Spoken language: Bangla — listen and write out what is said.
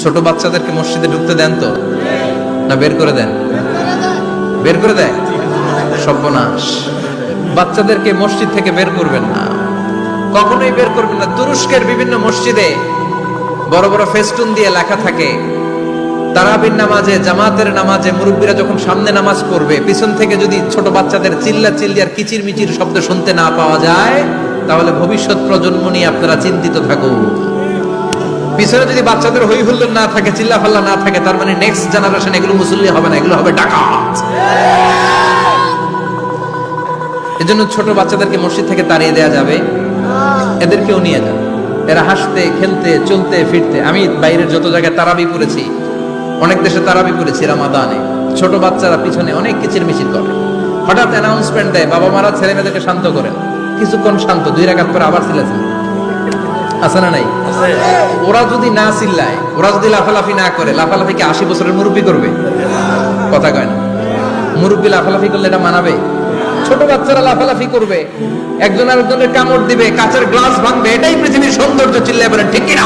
ছোট বাচ্চাদেরকে মসজিদে ঢুকতে দেন তো, না বের করে দেন? বের করে দেয়। সর্বনাশ, বাচ্চাদেরকে মসজিদ থেকে বের করবেন না, কখনোই বের করবেন না। তুরস্কের বিভিন্ন মসজিদে বড় বড় ফেস্টুন দিয়ে লেখা থাকে, তারাবির নামাজে, জামাতের নামাজে মুরব্বীরা যখন সামনে নামাজ পড়বে, পিছন থেকে যদি ছোট বাচ্চাদের চিল্লা চিল্লি আর কিচির মিচির শব্দ শুনতে না পাওয়া যায়, তাহলে ভবিষ্যৎ প্রজন্ম নিয়ে আপনারা চিন্তিত থাকুন। পিছনে যদি বাচ্চাদের হই হুল্লোড় না থাকে, চিল্লা ফাল্লা না থাকে, তার মানে নেক্সট জেনারেশন এগুলো মুসল্লি হবে না, এগুলো হবে ডাকাত। এজন্য ছোট বাচ্চাদেরকে মসজিদ থেকে তাড়িয়ে দেয়া যাবে, এদেরকেও নিয়ে যান। এরা হাসতে খেলতে চলতে ফিরতে, আমি বাইরের যত জায়গায় তারাবি পড়েছি, অনেক দেশে তারাবি পড়েছি রামাদানে, ছোট বাচ্চারা পিছনে অনেক কিচির মিচির করে, হঠাৎ অ্যানাউন্সমেন্ট দেয়, বাবা মারা ছেলে মেয়েদেরকে শান্ত করেন। কিছুক্ষণ শান্ত, 2 রাকাত পরে আবার চিল্লাচিল্লি, আছে না নাই? ওরা যদি না চিল্লায়, ওরা যদি লাফালাফি না করে, লাফালাফি কি 80 বছরের মুরব্বি করবে? কথা কয় না। মুরব্বি লাফালাফি করলে এটা মানাবে? ছোট বাচ্চারা লাফালাফি করবে, একজন আরেকজনের কামড় দিবে, কাঁচের গ্লাস ভাঙবে, এটাই পৃথিবীর সৌন্দর্য। চিল্লায় বলেন ঠিক কিনা?